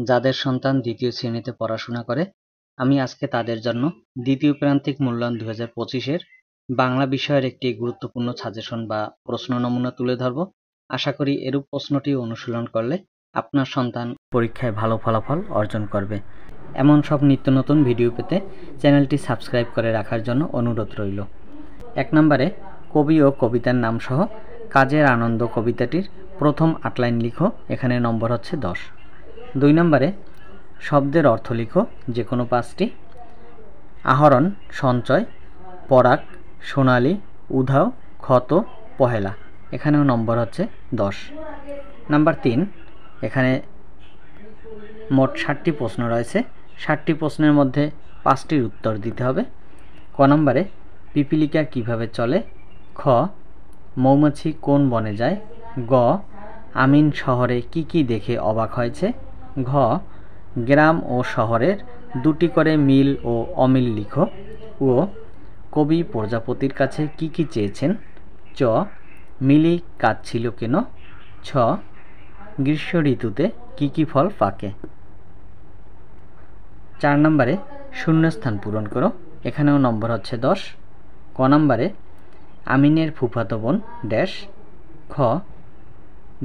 যাদের সন্তান দ্বিতীয় শ্রেণীতে পড়াশোনা করে, আমি আজকে তাদের জন্য দ্বিতীয় প্রান্তিক মূল্যায়ন 2025-এর বাংলা বিষয়ের একটি গুরুত্বপূর্ণ সাজেশন বা প্রশ্ন নমুনা তুলে ধরব। আশা করি এরূপ প্রশ্নটি অনুশীলন করলে আপনার সন্তান পরীক্ষায় ভালো ফলাফল অর্জন করবে। এমন সব নিত্য নতুন ভিডিও পেতে চ্যানেলটি সাবস্ক্রাইব করে রাখার জন্য অনুরোধ রইল। 1 নম্বরে কবি ও কবিতার নাম সহ কাজের আনন্দ কবিতাটির প্রথম 8 লাইন লিখো, এখানে নম্বর হচ্ছে 10। 2 নম্বরে শব্দের অর্থ লিখো, যে কোনো 5টি। আহরণ, সঞ্চয়, পরাগ, সোনালী, উধাও, ক্ষত, পহেলা, এখানেও নম্বর হচ্ছে 10। নাম্বার 3, এখানে মোট 60টি প্রশ্ন রয়েছে। 60টি প্রশ্নের মধ্যে 5টির উত্তর দিতে হবে। ক নম্বরে পিপিলিকা কিভাবে চলে? খ মৌমাছি কোন বনে যায়? গ আমিন শহরে কি কি দেখে অবাক হয়েছে? ঘ গ্রাম ও শহরের 2টি করে মিল ও অমিল লিখো। ও কবি প্রজাপতির কাছে কি কি চেয়েছেন? চ মিলি কাঁদছিল কেন? ছ গ্রীষ্ম ঋতুতে কি কি ফল পাকে? 4 নম্বরে শূন্যস্থান পূরণ করো, এখানেও নম্বর হচ্ছে 10। ক নম্বরে আমিনের ফুফাতো বোন ড্যাশ। খ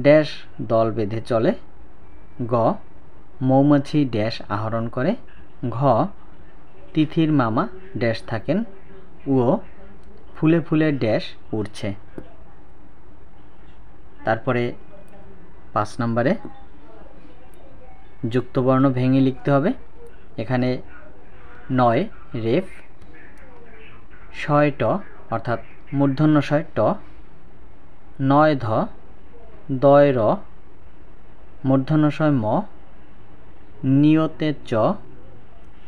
ড্যাশ দল বেঁধে চলে। গ মৌমাছি ড্যাশ আহরণ করে। ঘ তিথির মামা ড্যাশ থাকেন। ও ফুলে ফুলে ড্যাশ উড়ছে। তারপরে 5 নম্বরে যুক্তবর্ণ ভেঙে লিখতে হবে। এখানে 9 রেফ, শয় ট অর্থাৎ মূর্ধন্য শয় ট, 9 ধ, দয় র, মূর্ধন্য শয় ম, নিয়তে চ,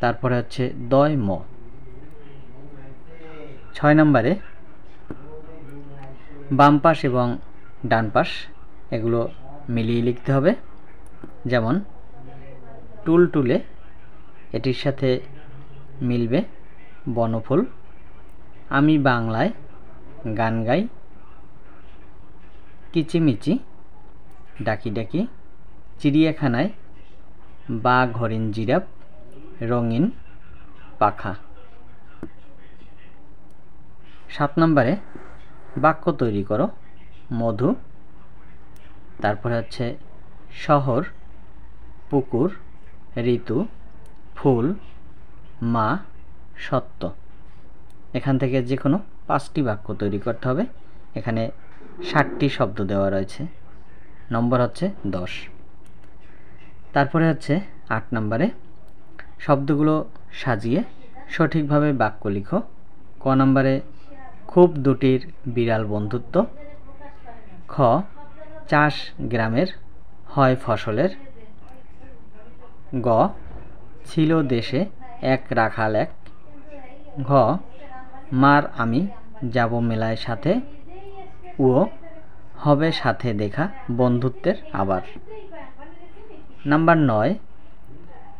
তারপরে হচ্ছে দয় ম। 6 নম্বরে বাম পাশ এবং ডান পাশ এগুলো মিলিয়ে লিখতে হবে। যেমন টুলটুলে, এটির সাথে মিলবে বনফুল। আমি বাংলায় গান গাই। কিচিমিচি, ডাকি ডাকি। চিড়িয়াখানায় বাঘ, হরিণ, জিরাফ, রঙিন পাখা। 7 নম্বরে বাক্য তৈরি করো। মধু, তারপরে হচ্ছে শহর, পুকুর, ঋতু, ফুল, মা, সত্য। এখান থেকে যে কোনো 5টি বাক্য তৈরি করতে হবে। এখানে 60টি শব্দ দেওয়া রয়েছে, নম্বর হচ্ছে 10। তারপরে হচ্ছে 8 নম্বরে শব্দগুলো সাজিয়ে সঠিকভাবে বাক্য লিখো। ক নম্বরে খুব দুটির বিড়াল বন্ধুত্ব। খ চাষ গ্রামের হয় ফসলের। গ ছিল দেশে এক রাখাল এক। ঘ মার আমি যাব মেলায় সাথে। ও হবে সাথে দেখা বন্ধুত্বের আবার। নাম্বার 9,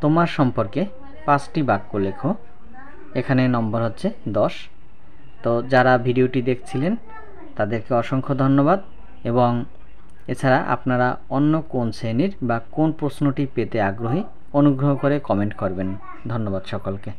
তোমার সম্পর্কে 5টি বাক্য লেখো, এখানে নম্বর হচ্ছে 10। তো যারা ভিডিওটি দেখছিলেন তাদেরকে অসংখ্য ধন্যবাদ, এবং এছাড়া আপনারা অন্য কোন শ্রেণীর বা কোন প্রশ্নটি পেতে আগ্রহী অনুগ্রহ করে কমেন্ট করবেন। ধন্যবাদ সকলকে।